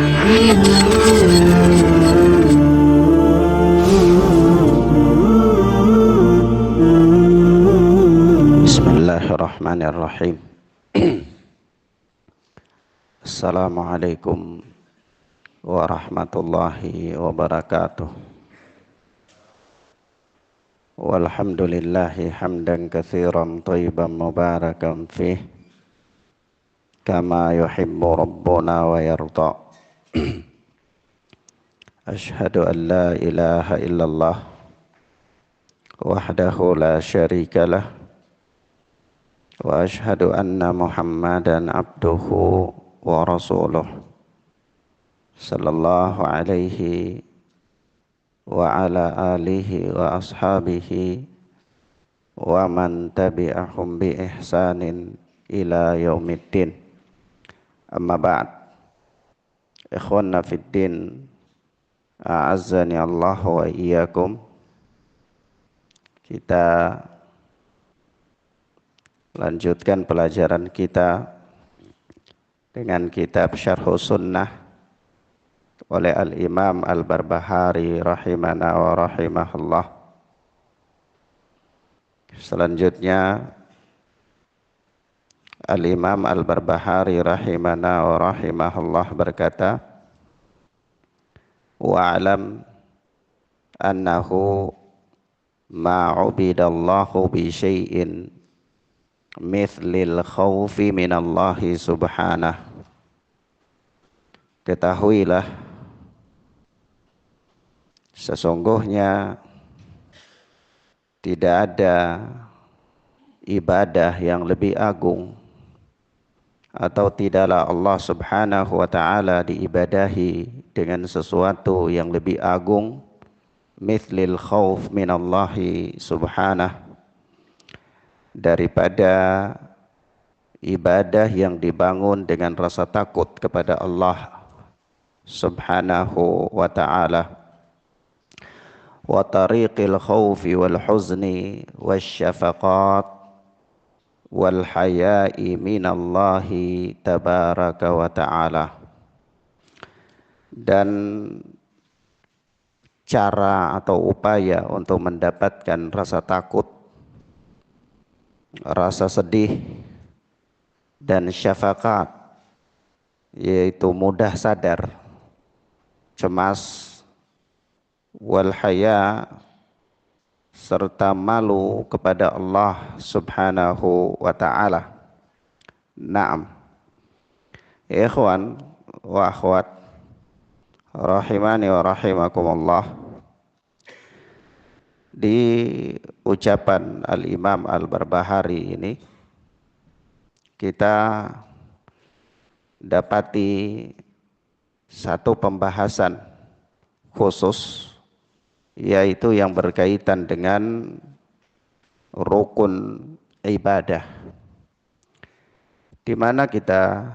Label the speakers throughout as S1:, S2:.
S1: Bismillahirrahmanirrahim. Assalamualaikum warahmatullahi wabarakatuh. Walhamdulillahi hamdan katsiran thayyiban mubarakan fih kama yuhibbu rabbuna wa yarda. Ashhadu an la ilaha illallah wahdahu la syarikalah wa ashhadu anna Muhammadan abduhu wa rasuluh sallallahu alaihi wa ala alihi wa ashabihi wa man tabi'ahum bi ihsanin ila yaumiddin. Amma ba'd. Ikhwanna fid din, a'azzani Allah wa iyyakum. Kita lanjutkan pelajaran kita dengan kitab Syarhus Sunnah oleh Al-Imam Al-Barbahari rahimana wa rahimahullah. Selanjutnya Al-Imam Al-Barbahari rahimana wa rahimahullah berkata, wa'alam annahu ma'ubidallahu bi syai'in mithlil khawfi minallahi subhanah. Ketahuilah, sesungguhnya tidak ada ibadah yang lebih agung atau tidaklah Allah subhanahu wa ta'ala diibadahi dengan sesuatu yang lebih agung mithlil khawf minallahi subhanah, daripada ibadah yang dibangun dengan rasa takut kepada Allah subhanahu wa ta'ala. Wa tariqil khawfi wal huzni wasyafaqat wal haya'i minallahi tabaraka wa ta'ala. Dan cara atau upaya untuk mendapatkan rasa takut, rasa sedih, dan syafaqat, yaitu mudah sadar, cemas, wal haya, serta malu kepada Allah subhanahu wa ta'ala. Naam, ikhwan wa akhwat rahimani wa rahimakumullah, di ucapan Al-Imam Al-Barbahari ini kita dapati satu pembahasan khusus, yaitu yang berkaitan dengan rukun ibadah, di mana kita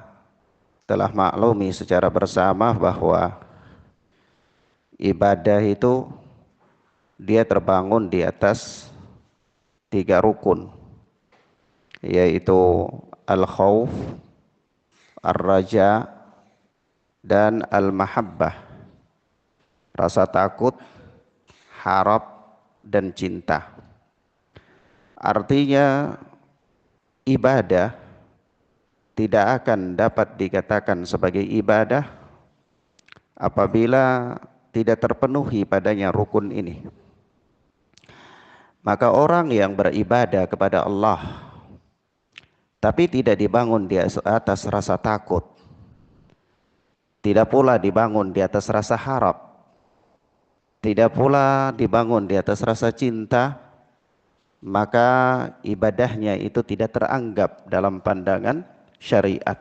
S1: telah maklumi secara bersama bahwa ibadah itu dia terbangun di atas 3 rukun, yaitu al-khawf, ar-raja, dan al-mahabbah, rasa takut, harap, dan cinta. Artinya ibadah tidak akan dapat dikatakan sebagai ibadah apabila tidak terpenuhi padanya rukun ini. Maka orang yang beribadah kepada Allah tapi tidak dibangun di atas rasa takut, tidak pula dibangun di atas rasa harap, tidak pula dibangun di atas rasa cinta, maka ibadahnya itu tidak teranggap dalam pandangan syariat.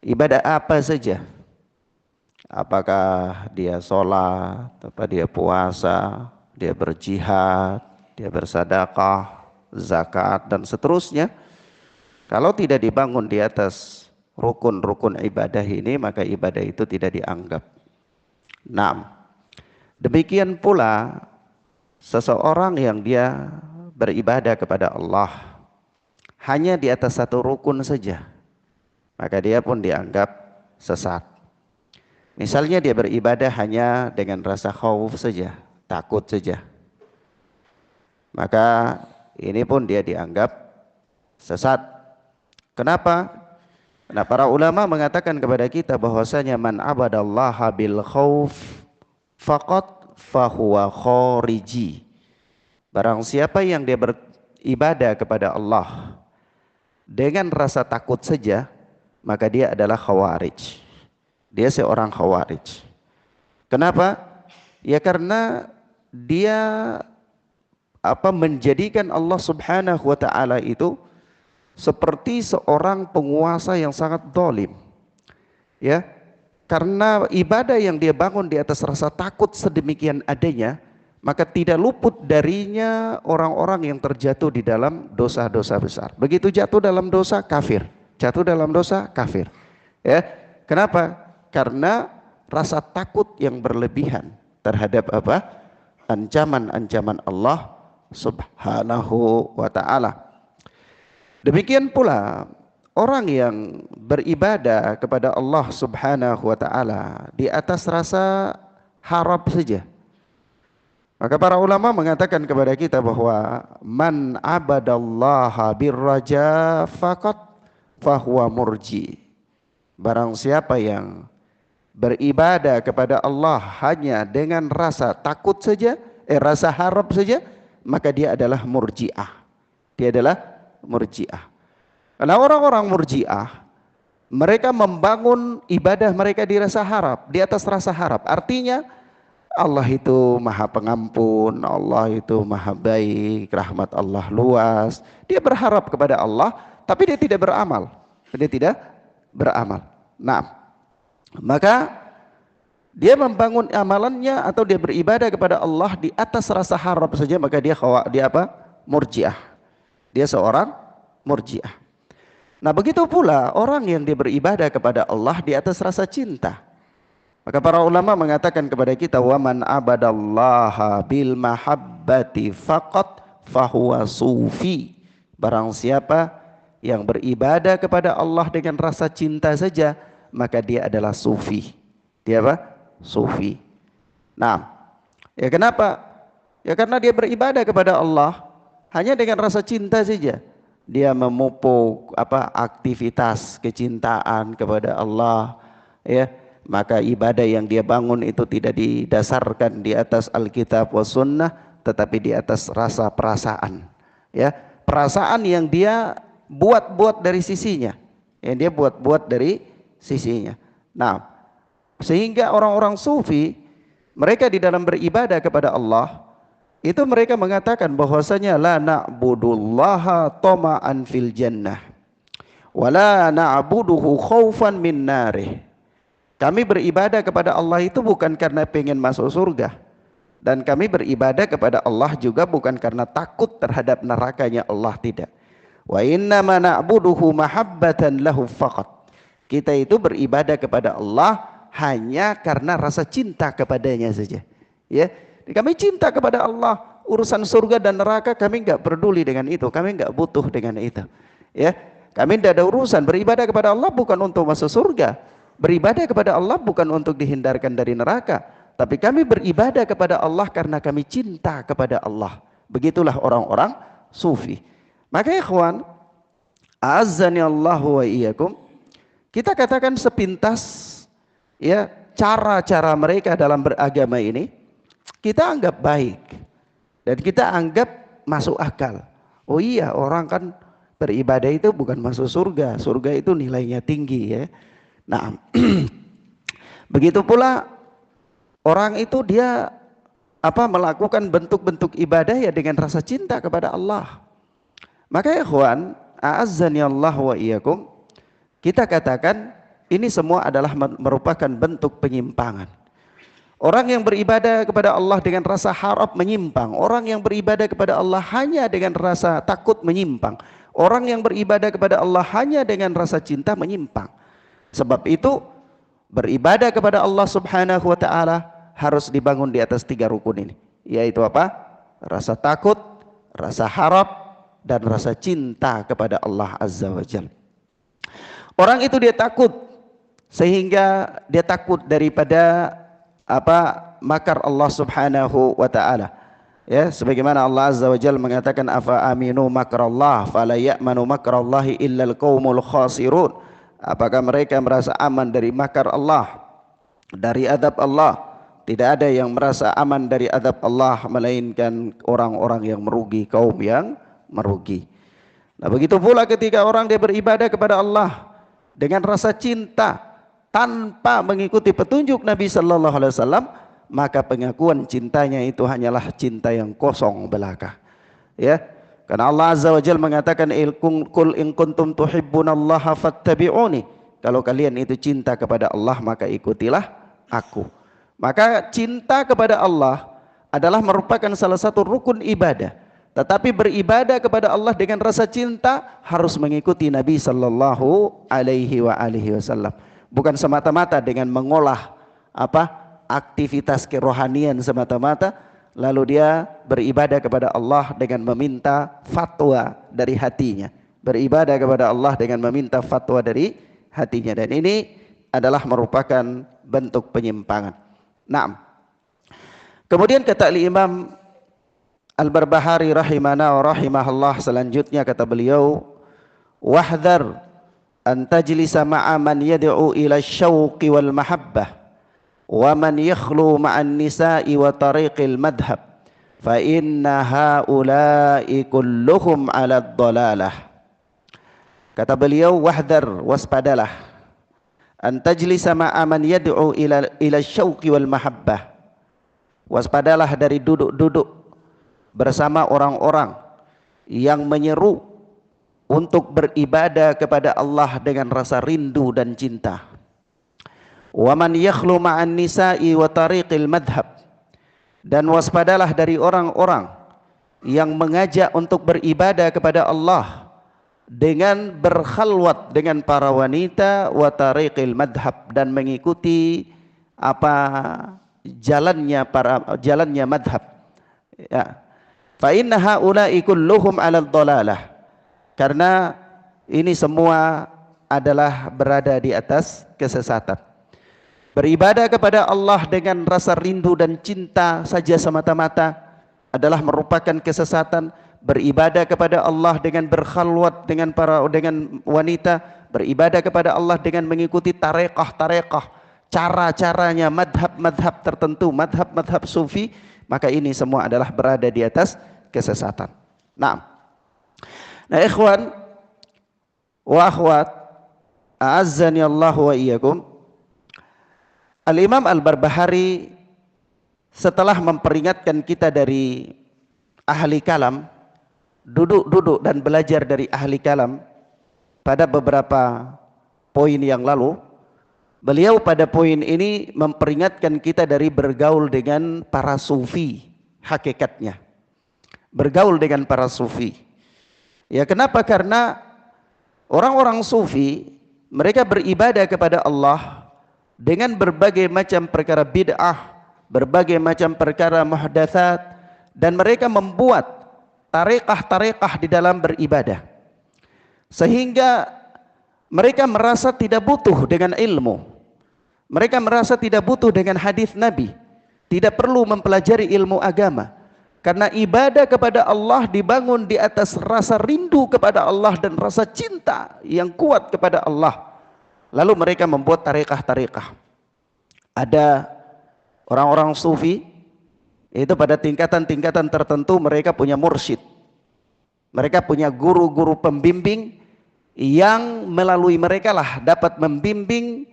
S1: Ibadah apa saja, apakah dia sholat, apa dia puasa, dia berjihad, dia bersedekah, zakat, dan seterusnya, kalau tidak dibangun di atas rukun-rukun ibadah ini, maka ibadah itu tidak dianggap. Nah, demikian pula seseorang yang dia beribadah kepada Allah hanya di atas satu rukun saja, maka dia pun dianggap sesat. Misalnya dia beribadah hanya dengan rasa khauf saja, takut saja. Maka ini pun dia dianggap sesat. Kenapa? Nah, para ulama mengatakan kepada kita bahwasanya man abadallaha bil khauf faqat fahuwa khariji. Barang siapa yang dia beribadah kepada Allah dengan rasa takut saja, maka dia adalah khawarij. Dia seorang khawarij. Kenapa? Ya karena dia menjadikan Allah Subhanahu wa taala itu seperti seorang penguasa yang sangat zalim. Ya. Karena ibadah yang dia bangun di atas rasa takut sedemikian adanya, maka tidak luput darinya orang-orang yang terjatuh di dalam dosa-dosa besar. Begitu jatuh dalam dosa, kafir. Jatuh dalam dosa, kafir. Ya. Kenapa? Karena rasa takut yang berlebihan terhadap ancaman-ancaman Allah Subhanahu wa taala. Demikian pula orang yang beribadah kepada Allah Subhanahu wa taala di atas rasa harap saja. Maka para ulama mengatakan kepada kita bahwa man abadallaha birraja faqat fahuwa murji. Barang siapa yang beribadah kepada Allah hanya dengan rasa takut saja, rasa harap saja, maka dia adalah murji'ah. Dia adalah murji'ah. Karena orang-orang murji'ah, mereka membangun ibadah mereka di rasa harap, di atas rasa harap. Artinya Allah itu maha pengampun, Allah itu maha baik, rahmat Allah luas. Dia berharap kepada Allah, tapi dia tidak beramal. Dia tidak beramal. Nah, maka dia membangun amalannya atau dia beribadah kepada Allah di atas rasa harap saja, maka dia murji'ah. Dia seorang murji'ah. Nah, begitu pula orang yang dia beribadah kepada Allah di atas rasa cinta. Maka para ulama mengatakan kepada kita, wa man abadallaha bil mahabbati faqat fahuwa sufi. Barang siapa yang beribadah kepada Allah dengan rasa cinta saja, maka dia adalah sufi. Dia sufi. Nah, ya kenapa? Ya karena dia beribadah kepada Allah hanya dengan rasa cinta saja. Dia memupuk aktivitas kecintaan kepada Allah, ya. Maka ibadah yang dia bangun itu tidak didasarkan di atas Alkitab wa Sunnah, tetapi di atas rasa perasaan, ya. Perasaan yang dia buat-buat dari sisinya, yang dia buat-buat dari sisinya. Nah, sehingga orang-orang sufi, mereka di dalam beribadah kepada Allah itu mereka mengatakan bahwasanya la na'budullaha tama'an fil jannah wa la na'buduhu khaufan min narih. Kami beribadah kepada Allah itu bukan karena pengen masuk surga, dan kami beribadah kepada Allah juga bukan karena takut terhadap nerakanya Allah, tidak. Wa inna ma na'buduhu mahabbatan lahu faqat. Kita itu beribadah kepada Allah hanya karena rasa cinta kepadanya saja, ya. Kami cinta kepada Allah, urusan surga dan neraka kami enggak peduli dengan itu, kami enggak butuh dengan itu, ya. Kami tidak ada urusan. Beribadah kepada Allah bukan untuk masuk surga, beribadah kepada Allah bukan untuk dihindarkan dari neraka, tapi kami beribadah kepada Allah karena kami cinta kepada Allah. Begitulah orang-orang sufi. Maka ikhwan, a'azzani Allahu wa iyyakum, kita katakan sepintas, ya, cara-cara mereka dalam beragama ini kita anggap baik dan kita anggap masuk akal. Oh iya, orang kan beribadah itu bukan masuk surga, surga itu nilainya tinggi, ya. Nah, begitu pula orang itu dia melakukan bentuk-bentuk ibadah ya dengan rasa cinta kepada Allah. Maka ikhwan, a'azzani Allah wa iyyakum, kita katakan ini semua adalah merupakan bentuk penyimpangan. Orang yang beribadah kepada Allah dengan rasa harap menyimpang. Orang yang beribadah kepada Allah hanya dengan rasa takut menyimpang. Orang yang beribadah kepada Allah hanya dengan rasa cinta menyimpang. Sebab itu beribadah kepada Allah Subhanahu wa taala harus dibangun di atas 3 rukun ini, yaitu rasa takut, rasa harap, dan rasa cinta kepada Allah Azza wa Jalla. Orang itu dia takut sehingga dia takut daripada makar Allah Subhanahu wa taala. Ya, sebagaimana Allah Azza wa Jalla mengatakan afa aminu makrallah fala ya'manu makrallahi illal qaumul khasirun. Apakah mereka merasa aman dari makar Allah, dari adab Allah? Tidak ada yang merasa aman dari adab Allah melainkan orang-orang yang merugi, kaum yang merugi. Nah, begitu pula ketika orang dia beribadah kepada Allah dengan rasa cinta tanpa mengikuti petunjuk Nabi sallallahu alaihi wasallam, maka pengakuan cintanya itu hanyalah cinta yang kosong belaka. Ya, karena Allah Azza wa Jalla mengatakan qul in kuntum tuhibbunallaha fattabi'uni. Kalau kalian itu cinta kepada Allah, maka ikutilah aku. Maka cinta kepada Allah adalah merupakan salah satu rukun ibadah. Tetapi beribadah kepada Allah dengan rasa cinta harus mengikuti Nabi sallallahu alaihi wasallam. Bukan semata-mata dengan mengolah aktivitas kerohanian semata-mata, lalu dia beribadah kepada Allah dengan meminta fatwa dari hatinya. Beribadah kepada Allah dengan meminta fatwa dari hatinya, dan ini adalah merupakan bentuk penyimpangan. Naam. Kemudian kata Imam Al-Barbahari rahimana wa rahimahullah, selanjutnya kata beliau, wahdhar an tajlisa ma'a man yad'u ila syauqi wal mahabbah wa man yakhlu ma'an nisa'i wa tariqil madhab fa inna haula'i kulluhum 'ala dhalalah. Kata beliau, wahdhar, waspadalah, an tajlisa ma'a man yad'u ila syauqi wal mahabbah. Waspadalah dari duduk-duduk bersama orang-orang yang menyeru untuk beribadah kepada Allah dengan rasa rindu dan cinta. Wa man yakhlu ma'an nisa'i wa tariqil madhab. Dan waspadalah dari orang-orang yang mengajak untuk beribadah kepada Allah dengan berkhalwat dengan para wanita, wa tariqil madhab, dan mengikuti jalannya madhab. Ya. Fa inna haula'i kulluhum 'alal dhalalah. Karena ini semua adalah berada di atas kesesatan. Beribadah kepada Allah dengan rasa rindu dan cinta saja semata-mata adalah merupakan kesesatan. Beribadah kepada Allah dengan berkhalwat dengan wanita, beribadah kepada Allah dengan mengikuti tarekah, cara-caranya madhab tertentu, madhab sufi, maka ini semua adalah berada di atas kesesatan. Nah, ikhwan wa akhwat, a'azzani Allah wa iyyakum. Al-Imam Al-Barbahari setelah memperingatkan kita dari ahli kalam, duduk dan belajar dari ahli kalam pada beberapa poin yang lalu, beliau pada poin ini memperingatkan kita dari bergaul dengan para sufi. Hakikatnya bergaul dengan para sufi. Ya, kenapa? Karena orang-orang sufi mereka beribadah kepada Allah dengan berbagai macam perkara bid'ah, berbagai macam perkara muhdatsat, dan mereka membuat tarekah di dalam beribadah, sehingga mereka merasa tidak butuh dengan ilmu, mereka merasa tidak butuh dengan hadis Nabi, tidak perlu mempelajari ilmu agama, karena ibadah kepada Allah dibangun di atas rasa rindu kepada Allah dan rasa cinta yang kuat kepada Allah. Lalu mereka membuat tarekah. Ada orang-orang sufi itu pada tingkatan-tingkatan tertentu mereka punya mursyid, mereka punya guru-guru pembimbing yang melalui mereka lah dapat membimbing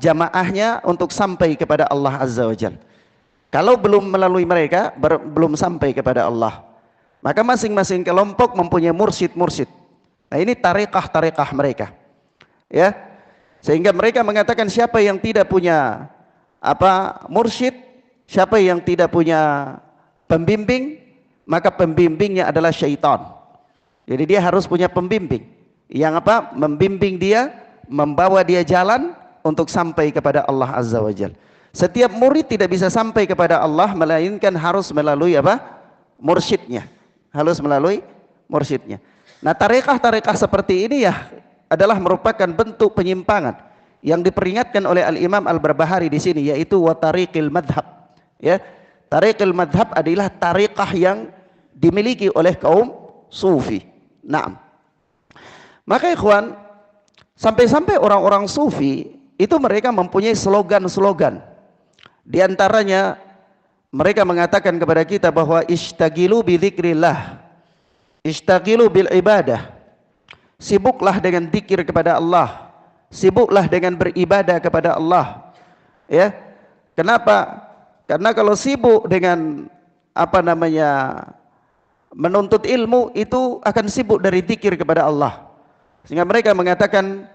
S1: jamaahnya untuk sampai kepada Allah Azza wa Jalla. Kalau belum melalui mereka, belum sampai kepada Allah, maka masing-masing kelompok mempunyai mursyid. Nah, ini tarekah mereka. Ya, sehingga mereka mengatakan siapa yang tidak punya mursyid, siapa yang tidak punya pembimbing, maka pembimbingnya adalah syaitan. Jadi dia harus punya pembimbing yang membimbing dia, membawa dia jalan untuk sampai kepada Allah Azza wa Jalla. Setiap murid tidak bisa sampai kepada Allah melainkan harus melalui mursyidnya, harus melalui mursyidnya. Nah, tarekah seperti ini ya adalah merupakan bentuk penyimpangan yang diperingatkan oleh Al-Imam Al-Barbahari di sini, yaitu wa tariqil madhab. Ya, tariqil madhab adalah tariqah yang dimiliki oleh kaum sufi. Naam. Maka ikhwan, sampai-sampai orang-orang sufi itu mereka mempunyai slogan-slogan. Di antaranya mereka mengatakan kepada kita bahwa ishtagilu bi dzikrillah, ishtagilu bil ibadah. Sibuklah dengan zikir kepada Allah, sibuklah dengan beribadah kepada Allah. Ya. Kenapa? Karena kalau sibuk dengan menuntut ilmu, itu akan sibuk dari zikir kepada Allah. Sehingga mereka mengatakan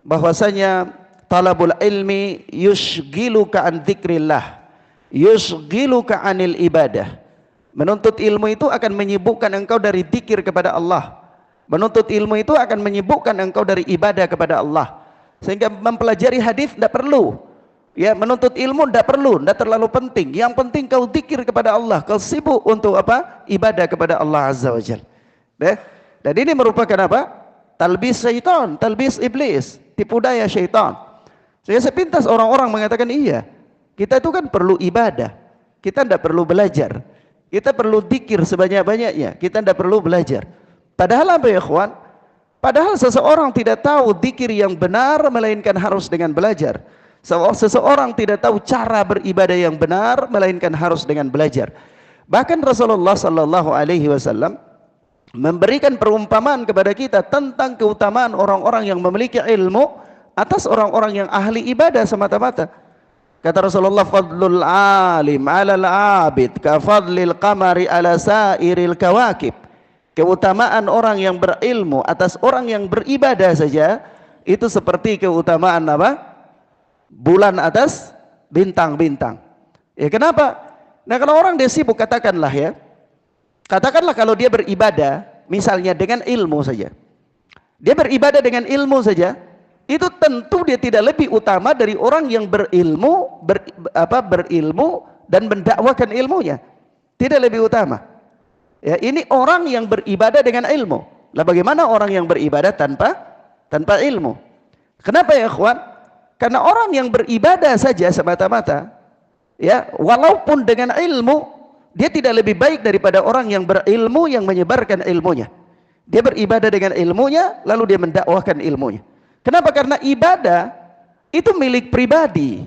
S1: bahwasanya talabul ilmi yushgiluka an dzikrillah, yushgiluka anil ibadah. Menuntut ilmu itu akan menyibukkan engkau dari zikir kepada Allah. Menuntut ilmu itu akan menyibukkan engkau dari ibadah kepada Allah. Sehingga mempelajari hadis tidak perlu. Ya, menuntut ilmu tidak perlu, tidak terlalu penting. Yang penting kau zikir kepada Allah, kau sibuk untuk ibadah kepada Allah Azza wa Jalla. Dan ini merupakan talbis syaitan, talbis iblis, tipu daya syaitan. Sehingga sepintas orang-orang mengatakan, iya, kita itu kan perlu ibadah, kita tidak perlu belajar, kita perlu zikir sebanyak-banyaknya, kita tidak perlu belajar. Padahal apa ya ikhwan? Padahal seseorang tidak tahu zikir yang benar melainkan harus dengan belajar. Seseorang tidak tahu cara beribadah yang benar melainkan harus dengan belajar. Bahkan Rasulullah sallallahu alaihi wasallam memberikan perumpamaan kepada kita tentang keutamaan orang-orang yang memiliki ilmu atas orang-orang yang ahli ibadah semata-mata. Kata Rasulullah, fadlul alim 'alal 'abid ka fadlil qamari 'ala sairil kawakib. Keutamaan orang yang berilmu atas orang yang beribadah saja itu seperti keutamaan bulan atas bintang-bintang. Ya, kenapa? Nah, kalau orang dia sibuk, katakanlah kalau dia beribadah misalnya dengan ilmu saja, dia beribadah dengan ilmu saja, itu tentu dia tidak lebih utama dari orang yang berilmu dan mendakwakan ilmunya. Tidak lebih utama. Ya, ini orang yang beribadah dengan ilmu. Lah bagaimana orang yang beribadah tanpa ilmu? Kenapa ya ikhwan? Karena orang yang beribadah saja semata-mata, ya, walaupun dengan ilmu, dia tidak lebih baik daripada orang yang berilmu yang menyebarkan ilmunya. Dia beribadah dengan ilmunya, lalu dia mendakwahkan ilmunya. Kenapa? Karena ibadah itu milik pribadi.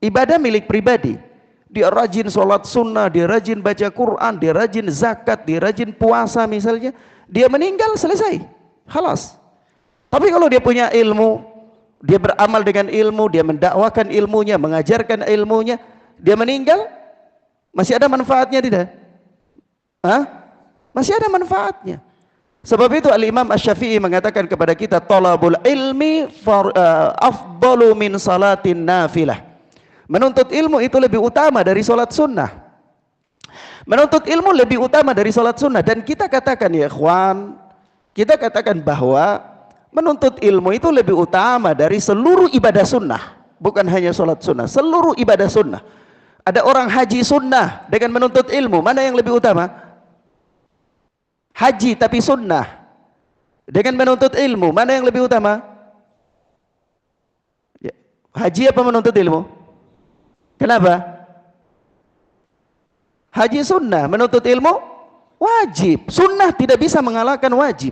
S1: Ibadah milik pribadi. Dia rajin sholat sunnah, dia rajin baca Quran, dia rajin zakat, dia rajin puasa misalnya. Dia meninggal, selesai. Khalas. Tapi kalau dia punya ilmu, dia beramal dengan ilmu, dia mendakwakan ilmunya, mengajarkan ilmunya, dia meninggal, masih ada manfaatnya tidak? Masih ada manfaatnya. Sebab itu Al-Imam Asy-Syafi'i mengatakan kepada kita, talabul ilmi afdalu min salatin nafilah. Menuntut ilmu itu lebih utama dari sholat sunnah. Menuntut ilmu lebih utama dari sholat sunnah. Dan kita katakan ya ikhwan, kita katakan bahwa menuntut ilmu itu lebih utama dari seluruh ibadah sunnah. Bukan hanya sholat sunnah, seluruh ibadah sunnah. Ada orang haji sunnah dengan menuntut ilmu, mana yang lebih utama? Haji tapi sunnah dengan menuntut ilmu, mana yang lebih utama? Ya, haji apa menuntut ilmu? Kenapa? Haji sunnah, menuntut ilmu wajib. Sunnah tidak bisa mengalahkan wajib.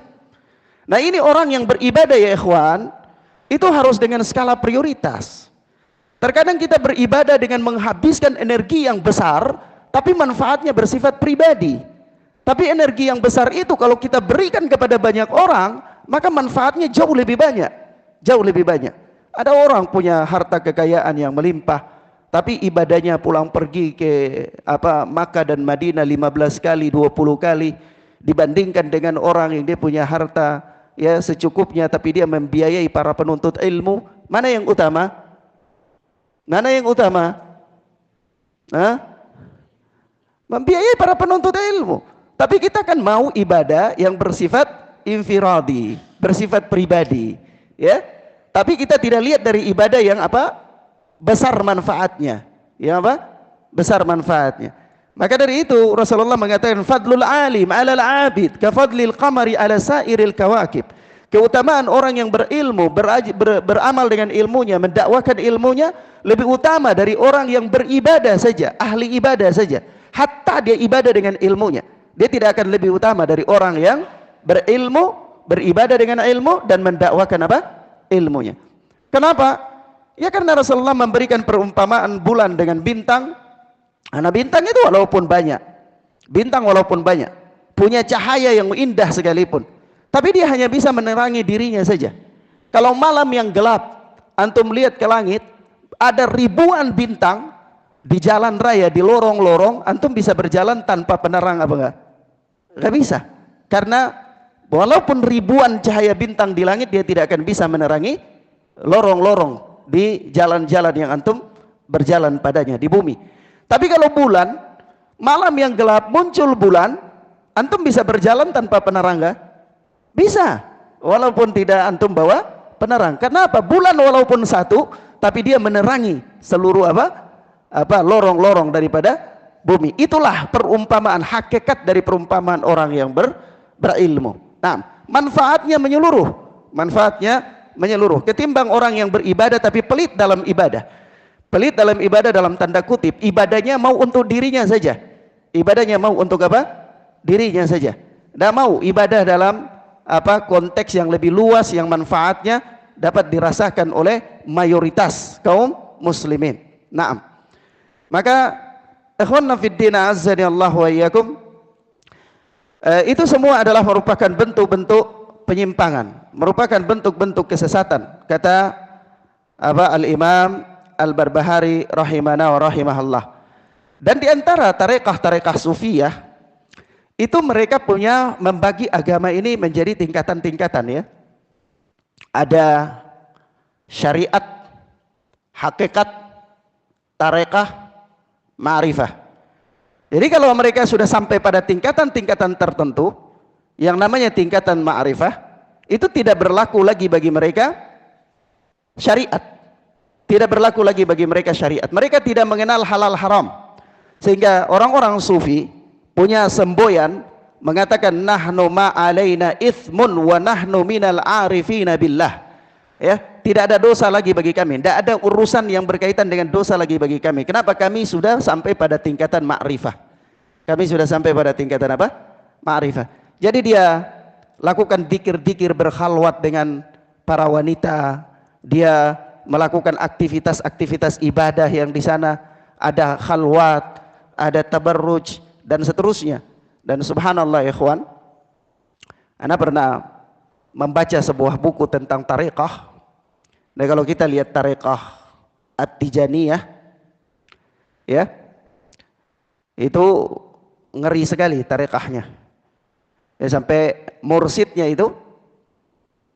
S1: Nah, ini orang yang beribadah ya ikhwan, itu harus dengan skala prioritas. Terkadang kita beribadah dengan menghabiskan energi yang besar, tapi manfaatnya bersifat pribadi. Tapi energi yang besar itu kalau kita berikan kepada banyak orang, maka manfaatnya jauh lebih banyak. Jauh lebih banyak. Ada orang punya harta kekayaan yang melimpah, tapi ibadahnya pulang pergi ke Makkah dan Madinah 15 kali, 20 kali, dibandingkan dengan orang yang dia punya harta ya secukupnya tapi dia membiayai para penuntut ilmu. Mana yang utama? Mana yang utama? Membiayai para penuntut ilmu. Tapi kita kan mau ibadah yang bersifat infiradi, bersifat pribadi, ya. Tapi kita tidak lihat dari ibadah yang besar manfaatnya, ya besar manfaatnya. Maka dari itu Rasulullah mengatakan fadlul alim 'alal 'abid ka fadlil qamari 'ala sairil kawakib. Keutamaan orang yang berilmu, beramal dengan ilmunya, mendakwakan ilmunya lebih utama dari orang yang beribadah saja, ahli ibadah saja. Hatta dia ibadah dengan ilmunya, dia tidak akan lebih utama dari orang yang berilmu, beribadah dengan ilmu dan mendakwakan apa? Ilmunya. Kenapa? Ya karena Rasulullah memberikan perumpamaan bulan dengan bintang. Karena bintang itu walaupun banyak, punya cahaya yang indah sekalipun, tapi dia hanya bisa menerangi dirinya saja. Kalau malam yang gelap, antum lihat ke langit, ada ribuan bintang di jalan raya, di lorong-lorong, antum bisa berjalan tanpa penerang apa enggak? Enggak bisa. Karena walaupun ribuan cahaya bintang di langit, dia tidak akan bisa menerangi lorong-lorong di jalan-jalan yang antum berjalan padanya di bumi. Tapi kalau bulan, malam yang gelap muncul bulan, antum bisa berjalan tanpa penerang enggak? Bisa, walaupun tidak antum bawa penerang. Kenapa? Bulan walaupun satu, tapi dia menerangi seluruh lorong-lorong daripada bumi. Itulah perumpamaan, hakikat dari perumpamaan orang yang berilmu. Nah, manfaatnya menyeluruh. Ketimbang orang yang beribadah tapi pelit dalam ibadah. Pelit dalam ibadah dalam tanda kutip, ibadahnya mau untuk dirinya saja. Ibadahnya mau untuk apa? Dirinya saja. Tidak mau ibadah dalam konteks yang lebih luas, yang manfaatnya dapat dirasakan oleh mayoritas kaum muslimin. Naam. Maka ikhwanna fid din azzani Allah wa iyyakum, itu semua adalah merupakan bentuk-bentuk penyimpangan, merupakan bentuk-bentuk kesesatan. Kata Al-Imam Al-Barbahari rahimana wa rahimahullah. Dan di antara tarekah sufiyah itu mereka punya membagi agama ini menjadi tingkatan-tingkatan ya. Ada syariat, hakikat, tarekah, ma'rifah. Jadi kalau mereka sudah sampai pada tingkatan-tingkatan tertentu, yang namanya tingkatan ma'rifah, itu tidak berlaku lagi bagi mereka syariat. Tidak berlaku lagi bagi mereka syariat. Mereka tidak mengenal halal haram. Sehingga orang-orang sufi punya semboyan mengatakan nahnu ma alaina ithmun wa nahnu minal arifina billah. Ya, tidak ada dosa lagi bagi kami, tidak ada urusan yang berkaitan dengan dosa lagi bagi kami. Kenapa? Kami sudah sampai pada tingkatan ma'rifah. Kami sudah sampai pada tingkatan apa? Ma'rifah. Jadi dia lakukan dikir-dikir, berkhalwat dengan para wanita, dia melakukan aktivitas-aktivitas ibadah yang di sana ada khalwat, ada tabarruj dan seterusnya. Dan subhanallah ikhwan, ana pernah membaca sebuah buku tentang tarekah. Nah, kalau kita lihat tarekah At-Tijaniyah ya, itu ngeri sekali tarekahnya ya, sampai mursidnya itu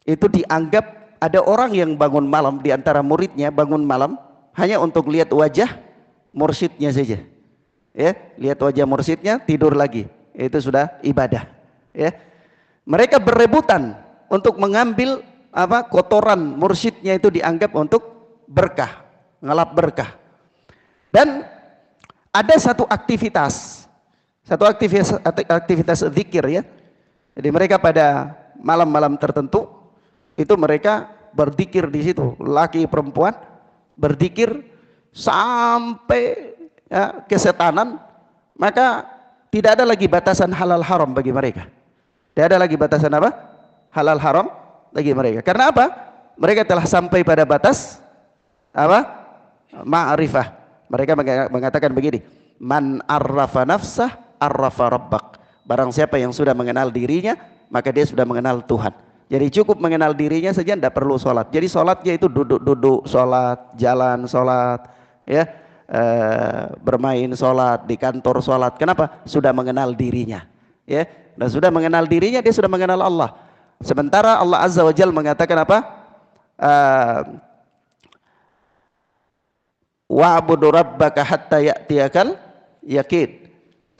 S1: dianggap ada orang yang bangun malam di antara muridnya, bangun malam hanya untuk lihat wajah mursidnya saja ya, lihat wajah mursidnya, tidur lagi, itu sudah ibadah ya. Mereka berebutan untuk mengambil kotoran mursyidnya, itu dianggap untuk berkah, ngelap berkah. Dan ada satu aktivitas zikir ya. Jadi mereka pada malam-malam tertentu itu mereka berzikir di situ, laki perempuan berzikir sampai ya, kesetanan. Maka tidak ada lagi batasan halal haram bagi mereka. Tidak ada lagi batasan apa? Halal haram bagi mereka. Karena apa? Mereka telah sampai pada batas apa? Ma'rifah. Mereka mengatakan begini, man arrafa nafsah arrafa rabbak. Barang siapa yang sudah mengenal dirinya, maka dia sudah mengenal Tuhan. Jadi cukup mengenal dirinya saja, tidak perlu sholat. Jadi sholatnya itu duduk-duduk sholat, jalan sholat ya, bermain sholat, di kantor sholat. Kenapa? Sudah mengenal dirinya ya. Dan sudah mengenal dirinya, dia sudah mengenal Allah. Sementara Allah Azza wa Jalla mengatakan apa? Wa'budu rabbaka hatta ya'tiyakal yakin.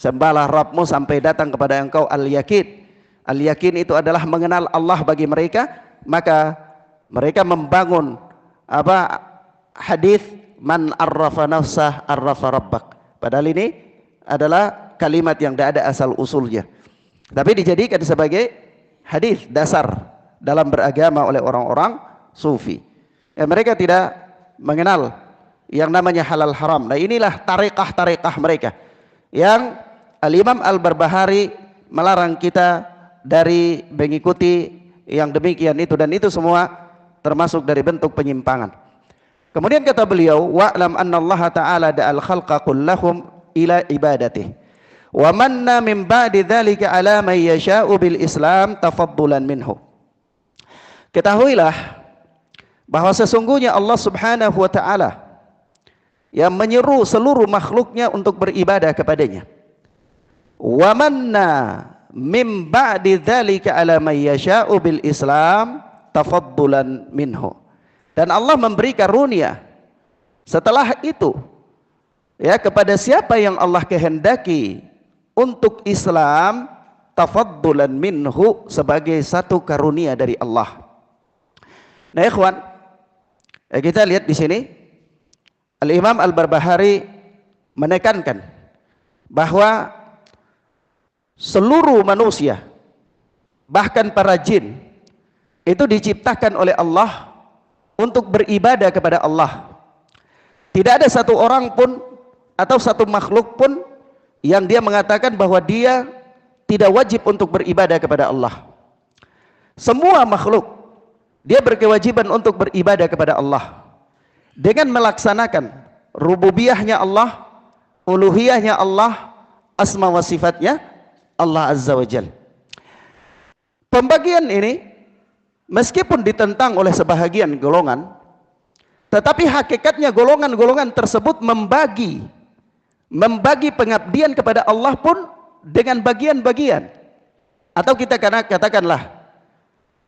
S1: Sembahlah Rabbmu sampai datang kepada engkau al-yakin. Al-yakin itu adalah mengenal Allah bagi mereka. Maka mereka membangun hadis man arrafa nafsah arrafa rabbak. Padahal ini adalah kalimat yang tidak ada asal usulnya, tapi dijadikan sebagai hadis dasar dalam beragama oleh orang-orang sufi. Mereka tidak mengenal yang namanya halal haram. Nah, inilah tarekah-tarekah mereka yang Al-Imam Al-Barbahari melarang kita dari mengikuti yang demikian itu, dan itu semua termasuk dari bentuk penyimpangan. Kemudian kata beliau, wa'lam anna Allah ta'ala da'al khalqa kullahum ila ibadatih wa manna min ba'di dzalika ala man yasha'u bil Islam tafaddulan minhu. Ketahuilah bahwa sesungguhnya Allah Subhanahu wa taala yang menyeru seluruh makhluknya untuk beribadah kepadanya. Wa manna min ba'di dzalika ala man yasha'u bil Islam tafaddulan minhu. Dan Allah memberi karunia setelah itu ya kepada siapa yang Allah kehendaki untuk Islam, tafaddulan minhu, sebagai satu karunia dari Allah. Nah, ikhwan, kita lihat di sini Al-Imam Al-Barbahari menekankan bahwa seluruh manusia, bahkan para jin, itu diciptakan oleh Allah untuk beribadah kepada Allah. Tidak ada satu orang pun atau satu makhluk pun yang dia mengatakan bahwa dia tidak wajib untuk beribadah kepada Allah. Semua makhluk dia berkewajiban untuk beribadah kepada Allah dengan melaksanakan rububiyahnya Allah, uluhiyahnya Allah, asma wa sifatnya Allah Azza wa Jalla. Pembagian ini meskipun ditentang oleh sebahagian golongan, tetapi hakikatnya golongan-golongan tersebut membagi pengabdian kepada Allah pun dengan bagian-bagian. Atau kita katakanlah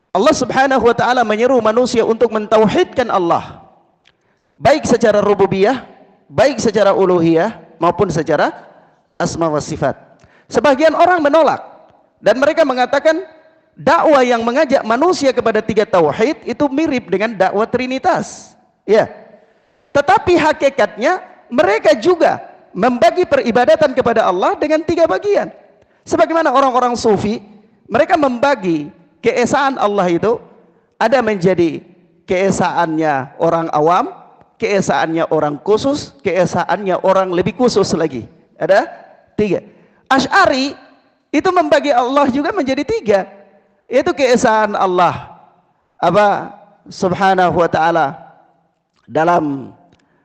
S1: Allah Subhanahu wa taala menyeru manusia untuk mentauhidkan Allah, baik secara rububiyah, baik secara uluhiyah, maupun secara asma wa sifat. Sebagian orang menolak dan mereka mengatakan dakwah yang mengajak manusia kepada tiga tauhid itu mirip dengan dakwah trinitas. Ya. Tetapi hakikatnya mereka juga membagi peribadatan kepada Allah dengan tiga bagian. Sebagaimana orang-orang sufi, mereka membagi keesaan Allah itu ada menjadi keesaannya orang awam, keesaannya orang khusus, keesaannya orang lebih khusus lagi. Ada tiga. Asy'ari itu membagi Allah juga menjadi tiga. Itu keesaan Allah Subhanahu wa ta'ala dalam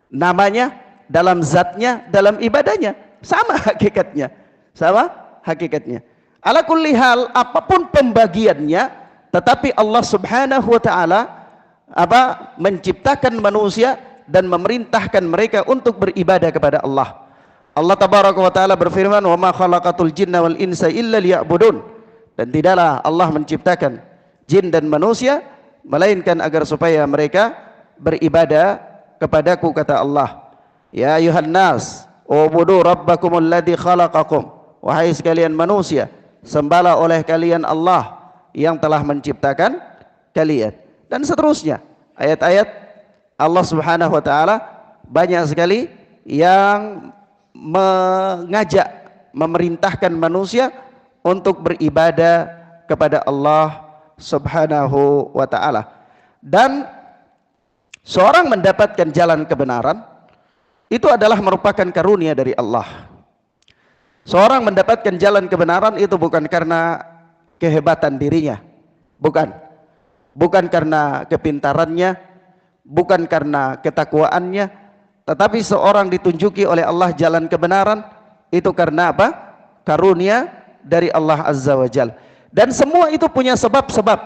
S1: namanya, dalam zatnya, dalam ibadahnya. Sama hakikatnya. Ala kulli hal, apapun pembagiannya, tetapi Allah Subhanahu wa ta'ala menciptakan manusia dan memerintahkan mereka untuk beribadah kepada Allah. Allah tabaraka wa ta'ala berfirman, wa ma khalaqatul jinna wal insa illa liya'budun. Dan tidaklah Allah menciptakan jin dan manusia melainkan agar supaya mereka beribadah kepadaku, kata Allah. Ya ayuhan nas, ubudu rabbakumul ladzi khalaqakum. Wahai sekalian manusia, sembahlah oleh kalian Allah yang telah menciptakan kalian. Dan seterusnya. Ayat-ayat Allah Subhanahu wa taala banyak sekali yang mengajak, memerintahkan manusia untuk beribadah kepada Allah Subhanahu wa ta'ala. Dan seorang mendapatkan jalan kebenaran itu adalah merupakan karunia dari Allah. Seorang mendapatkan jalan kebenaran itu bukan karena kehebatan dirinya, bukan karena kepintarannya, bukan karena ketakwaannya, tetapi seorang ditunjuki oleh Allah jalan kebenaran itu karena apa? Karunia dari Allah Azza wa Jalla. Dan semua itu punya sebab-sebab.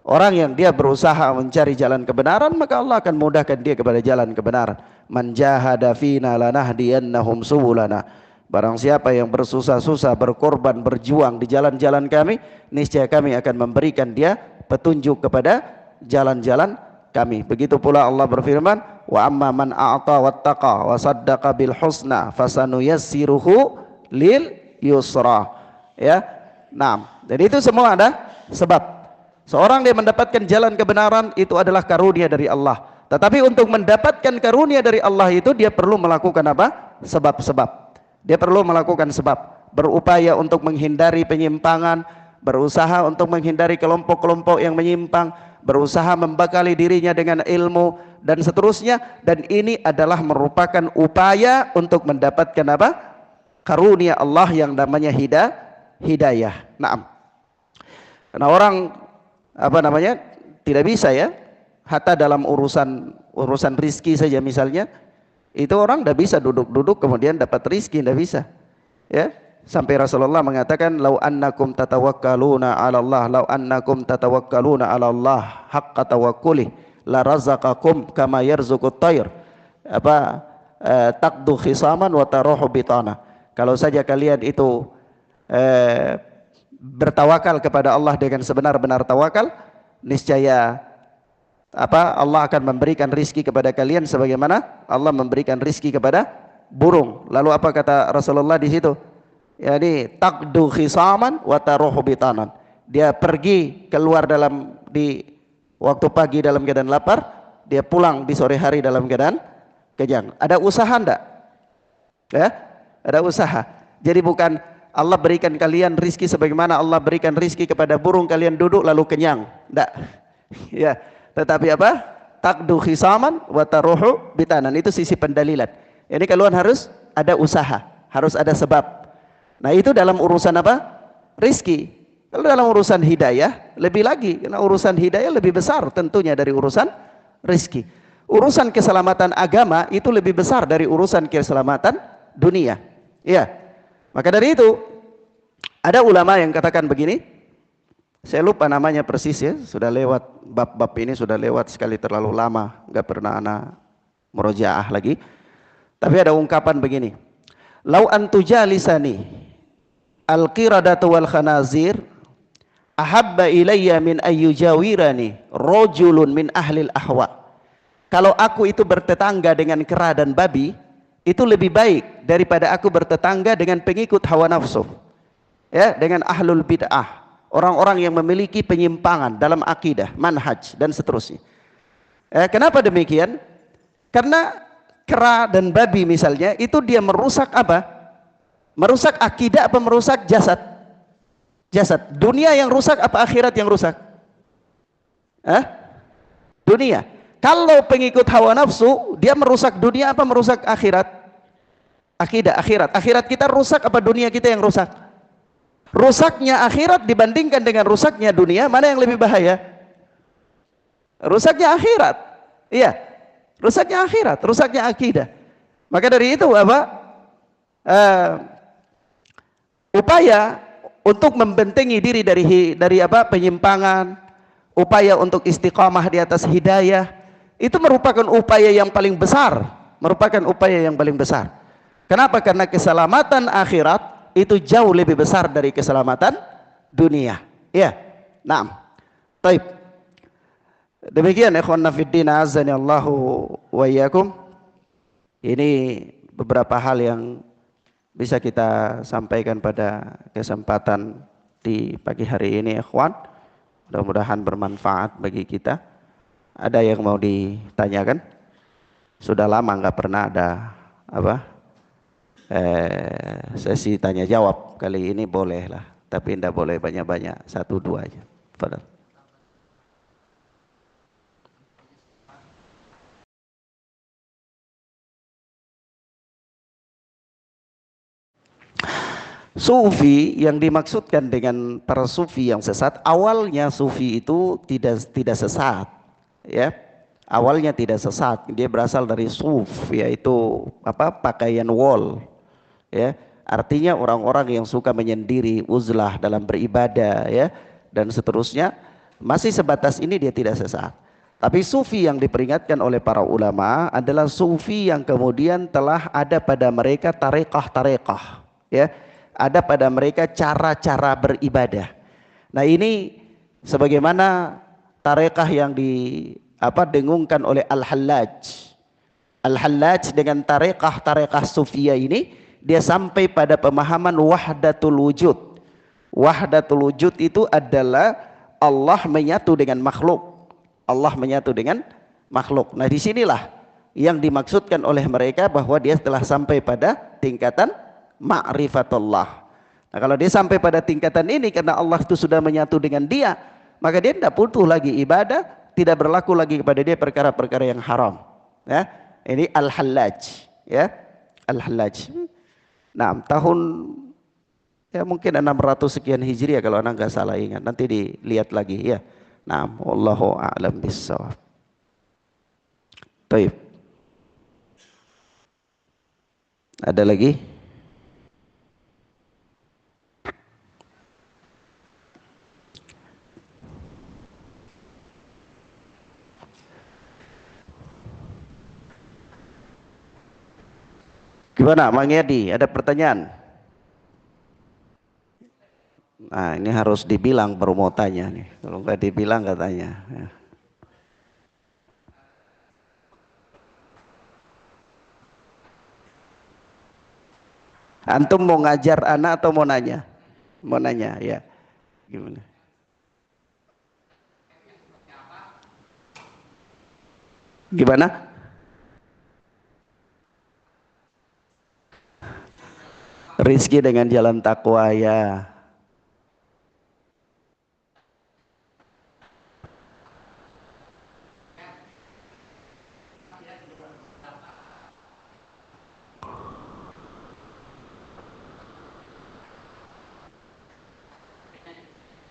S1: Orang yang dia berusaha mencari jalan kebenaran, maka Allah akan mudahkan dia kepada jalan kebenaran. Man jahada fina lanahdiyannahum subulana. Barang siapa yang bersusah-susah, berkorban, berjuang di jalan-jalan kami, niscaya kami akan memberikan dia petunjuk kepada jalan-jalan kami. Begitu pula Allah berfirman, wa amma man a'ta wattaqa wa saddaqa bil husna fasanuyassiruhu lil yusra. Ya. Nah, jadi itu semua ada sebab. Seorang yang mendapatkan jalan kebenaran itu adalah karunia dari Allah. Tetapi untuk mendapatkan karunia dari Allah itu dia perlu melakukan apa? Sebab-sebab. Dia perlu melakukan sebab, berupaya untuk menghindari penyimpangan, berusaha untuk menghindari kelompok-kelompok yang menyimpang, berusaha membekali dirinya dengan ilmu dan seterusnya, dan ini adalah merupakan upaya untuk mendapatkan apa? Karunia Allah yang namanya hidayah. Naam. Karena orang apa namanya? Tidak bisa ya, hatta dalam urusan rizki saja misalnya, itu orang tidak bisa duduk-duduk kemudian dapat rizki, tidak bisa. Ya, sampai Rasulullah mengatakan, "Lau annakum tatawakkaluna 'ala Allah, lau annakum tatawakkaluna 'ala Allah haqqa tawakkuli, la razaqakum kama yarzuqut tayr." Apa? Taqdu khisaman wa taruhu bitana. Kalau saja kalian itu bertawakal kepada Allah dengan sebenar-benar tawakal, niscaya apa? Allah akan memberikan rizki kepada kalian sebagaimana Allah memberikan rizki kepada burung. Lalu apa kata Rasulullah di situ? Yani taqdu khisaman wa taruhu bitanan. Dia pergi keluar di waktu pagi dalam keadaan lapar, dia pulang di sore hari dalam keadaan kenyang. Ada usaha enggak? Ya, ada usaha. Jadi bukan Allah berikan kalian rizki sebagaimana Allah berikan rizki kepada burung, kalian duduk lalu kenyang. Enggak. Ya, tetapi apa? Taqdu khisaman wa taruhu bitanan. Itu sisi pendalilan. Ini kalian harus ada usaha, harus ada sebab. Nah, itu dalam urusan apa? Rizki. Kalau dalam urusan hidayah, lebih lagi. Karena urusan hidayah lebih besar tentunya dari urusan rizki. Urusan keselamatan agama itu lebih besar dari urusan keselamatan dunia. Iya. Maka dari itu, ada ulama yang katakan begini, saya lupa namanya persis ya, sudah lewat bab-bab ini, sudah lewat sekali terlalu lama, nggak pernah ana murojaah lagi. Tapi ada ungkapan begini, lau antujalisani al-qiradatu wal khanazir ahabba ilayya min ayyujawirani rajulun min ahlil ahwa. Kalau aku itu bertetangga dengan kera dan babi, itu lebih baik daripada aku bertetangga dengan pengikut hawa nafsu, ya, dengan ahlul bid'ah, orang-orang yang memiliki penyimpangan dalam akidah, manhaj dan seterusnya. Kenapa demikian? Karena kera dan babi misalnya itu dia merusak apa? Merusak akidah apa merusak jasad? Jasad. Dunia yang rusak apa akhirat yang rusak? Dunia. Kalau pengikut hawa nafsu, dia merusak dunia apa merusak akhirat? Akidah, akhirat. Akhirat kita rusak apa dunia kita yang rusak? Rusaknya akhirat dibandingkan dengan rusaknya dunia, mana yang lebih bahaya? Rusaknya akhirat. Iya. Rusaknya akhirat, rusaknya akidah. Maka dari itu apa? Upaya untuk membentengi diri dari apa? Penyimpangan, upaya untuk istiqamah di atas hidayah, itu merupakan upaya yang paling besar, merupakan upaya yang paling besar. Kenapa? Karena keselamatan akhirat itu jauh lebih besar dari keselamatan dunia. Ya. Naam. Baik. Demikian ikhwan fiddin azani Allahu wa iyyakum. Ini beberapa hal yang bisa kita sampaikan pada kesempatan di pagi hari ini ikhwan. Mudah-mudahan bermanfaat bagi kita. Ada yang mau ditanyakan? Sudah lama nggak pernah ada apa? Sesi tanya jawab. Kali ini boleh lah, tapi tidak boleh banyak-banyak, 1-2 aja. Padahal. Sufi yang dimaksudkan dengan para sufi yang sesat, awalnya sufi itu tidak sesat, ya. Awalnya tidak sesat, dia berasal dari suf, yaitu apa? Pakaian wol, ya. Artinya orang-orang yang suka menyendiri, uzlah dalam beribadah, ya, dan seterusnya. Masih sebatas ini dia tidak sesat. Tapi sufi yang diperingatkan oleh para ulama adalah sufi yang kemudian telah ada pada mereka tarekah, ya. Ada pada mereka cara-cara beribadah. Nah, ini sebagaimana tarekah yang dengungkan oleh Al-Hallaj. Al-Hallaj dengan tarekah sufiyah ini, dia sampai pada pemahaman wahdatul wujud. Wahdatul wujud itu adalah Allah menyatu dengan makhluk. Allah menyatu dengan makhluk. Nah, disinilah yang dimaksudkan oleh mereka bahwa dia telah sampai pada tingkatan ma'rifatullah. Nah, kalau dia sampai pada tingkatan ini karena Allah itu sudah menyatu dengan dia, maka dia tidak butuh lagi ibadah, tidak berlaku lagi kepada dia perkara-perkara yang haram. Ya, ini al-hallaj, ya, al-hallaj. Nah, tahun ya mungkin 600 sekian Hijriah kalau anak nggak salah ingat. Nanti dilihat lagi ya. Nah, wallahu a'lam bissawab. Baik. Ada lagi? Gimana, Mang Yadi? Ada pertanyaan? Nah, ini harus dibilang baru mau tanya nih. Kalau nggak dibilang nggak tanya. Ya. Antum mau ngajar anak atau mau nanya? Mau nanya, ya. Gimana? Gimana? Rizki dengan jalan takwa ya.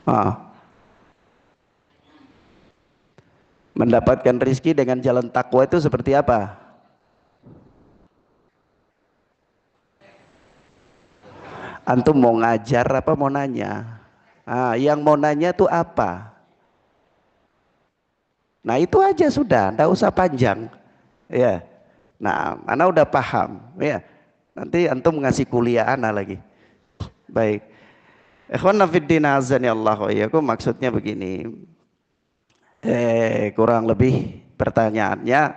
S1: Ah. Mendapatkan rizki dengan jalan takwa itu seperti apa? Antum mau ngajar apa mau nanya? Ah, yang mau nanya itu apa? Nah itu aja sudah, ndak usah panjang. Ya. Nah, ana udah paham. Ya. Nanti antum ngasih kuliah ana lagi. Baik. Ikhwan fiddin azani Allah wa iyyakum, maksudnya begini. Kurang lebih pertanyaannya,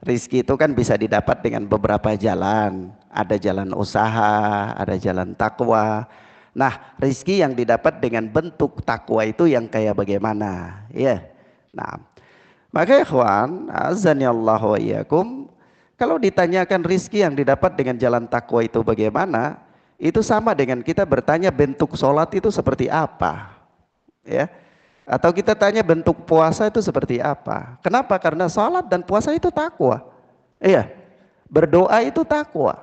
S1: rizki itu kan bisa didapat dengan beberapa jalan. Ada jalan usaha, ada jalan takwa. Nah, rizki yang didapat dengan bentuk takwa itu yang kayak bagaimana? Ya. Nah, maka ikhwan, azani Allah wa iyyakum, kalau ditanyakan rizki yang didapat dengan jalan takwa itu bagaimana? Itu sama dengan kita bertanya bentuk sholat itu seperti apa? Ya. Atau kita tanya bentuk puasa itu seperti apa? Kenapa? Karena salat dan puasa itu takwa. Iya. Berdoa itu takwa.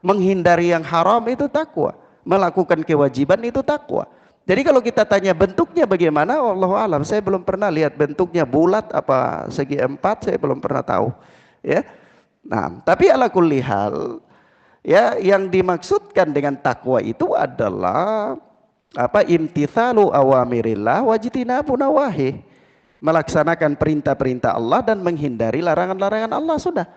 S1: Menghindari yang haram itu takwa. Melakukan kewajiban itu takwa. Jadi kalau kita tanya bentuknya bagaimana, wallahu alam, saya belum pernah lihat bentuknya bulat apa segi empat, saya belum pernah tahu. Ya. Nah, tapi ala kulli hal, ya, yang dimaksudkan dengan takwa itu adalah apa, imtithalu awamirillah wajtinabu nawahi, melaksanakan perintah-perintah Allah dan menghindari larangan-larangan Allah. Sudah.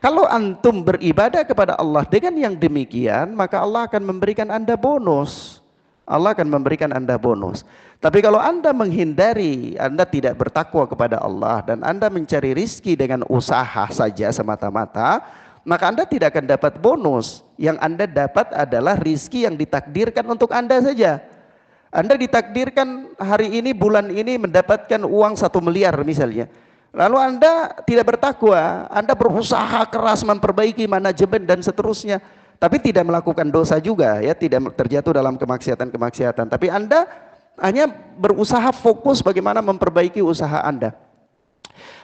S1: Kalau antum beribadah kepada Allah dengan yang demikian, maka Allah akan memberikan Anda bonus. Allah akan memberikan Anda bonus. Tapi kalau Anda menghindari, Anda tidak bertakwa kepada Allah dan Anda mencari rizki dengan usaha saja semata-mata, maka Anda tidak akan dapat bonus. Yang Anda dapat adalah rizki yang ditakdirkan untuk Anda saja. Anda ditakdirkan hari ini, bulan ini mendapatkan uang 1 miliar misalnya. Lalu Anda tidak bertakwa, Anda berusaha keras memperbaiki manajemen dan seterusnya, tapi tidak melakukan dosa juga, ya, tidak terjatuh dalam kemaksiatan-kemaksiatan. Tapi Anda hanya berusaha fokus bagaimana memperbaiki usaha Anda.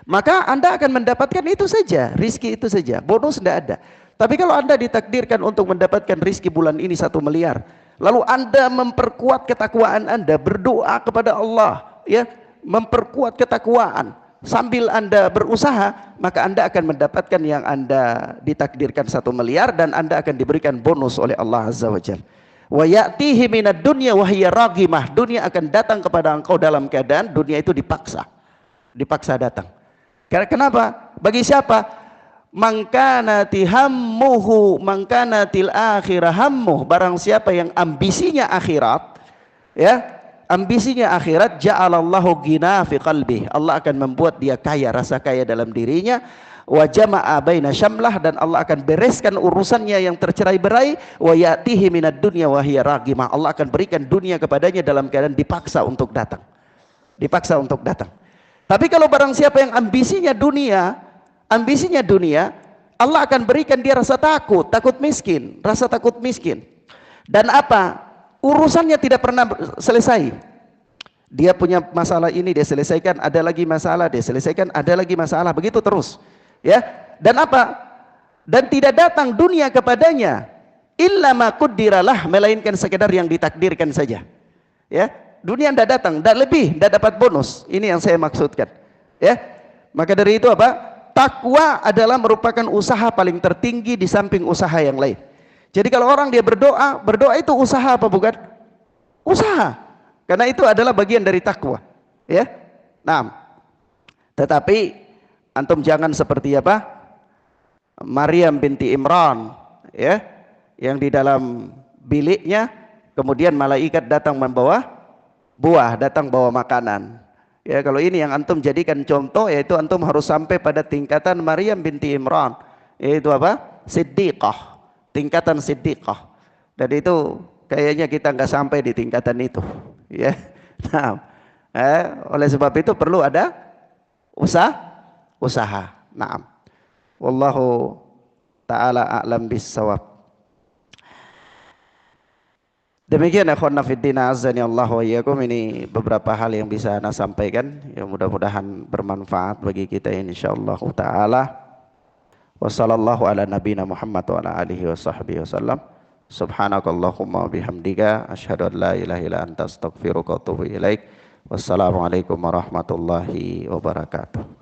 S1: Maka Anda akan mendapatkan itu saja, rizki itu saja, bonus tidak ada. Tapi kalau Anda ditakdirkan untuk mendapatkan rizki bulan ini 1 miliar, lalu Anda memperkuat ketakwaan Anda, berdoa kepada Allah, ya, memperkuat ketakwaan sambil Anda berusaha, maka Anda akan mendapatkan yang Anda ditakdirkan 1 miliar dan Anda akan diberikan bonus oleh Allah Azza wa Jalla. Wa ya'tihi minad dunya wa hiya ragimah, dunia akan datang kepada engkau dalam keadaan dunia itu dipaksa datang. Kenapa? Bagi siapa? Mangkanati hammuhu mangkanatil akhirah hammuh, barang siapa yang ambisinya akhirat, ya, ambisinya akhirat, ja'alallahu ghina fi qalbih, Allah akan membuat dia kaya, rasa kaya dalam dirinya, wa jama'a baina syamlah, dan Allah akan bereskan urusannya yang tercerai-berai, wa ya'tihi minad dunya wa hiya ragimah, Allah akan berikan dunia kepadanya dalam keadaan dipaksa untuk datang. Tapi kalau barang siapa yang ambisinya dunia, Allah akan berikan dia rasa takut miskin, Dan apa? urusannya tidak pernah selesai. Dia punya masalah ini dia selesaikan, ada lagi masalah dia selesaikan, ada lagi masalah, begitu terus. Ya. Dan apa? Dan tidak datang dunia kepadanya illa ma qaddiralah, melainkan sekedar yang ditakdirkan saja. Ya. Dunia tidak datang, tidak lebih, tidak dapat bonus. Ini yang saya maksudkan. Ya. Maka dari itu apa? Takwa adalah merupakan usaha paling tertinggi di samping usaha yang lain. Jadi kalau orang dia berdoa, berdoa itu usaha apa bukan? Usaha. Karena itu adalah bagian dari takwa, ya. Nah, tetapi antum jangan seperti apa? Maryam binti Imran, ya, yang di dalam biliknya kemudian malaikat datang membawa buah, datang bawa makanan. Ya, kalau ini yang antum jadikan contoh, yaitu antum harus sampai pada tingkatan Maryam binti Imran, yaitu apa? Siddiqah, tingkatan siddiqah. Dan itu kayaknya kita nggak sampai di tingkatan itu, ya. Nah, oleh sebab itu perlu ada usaha. Nah, wallahu taala a'lam bissawab. Demikian akhwana fiddin azani Allah wa iyyakum, ini beberapa hal yang bisa ana sampaikan, ya mudah-mudahan bermanfaat bagi kita insyaallah taala. Wassallallahu ala nabiyina Muhammad wa ala alihi wa sahbihi wasallam. Subhanakallahumma bihamdika asyhadu an la ilaha illa anta astaghfiruka wa atubu ilaik. Wassalamualaikum warahmatullahi wabarakatuh.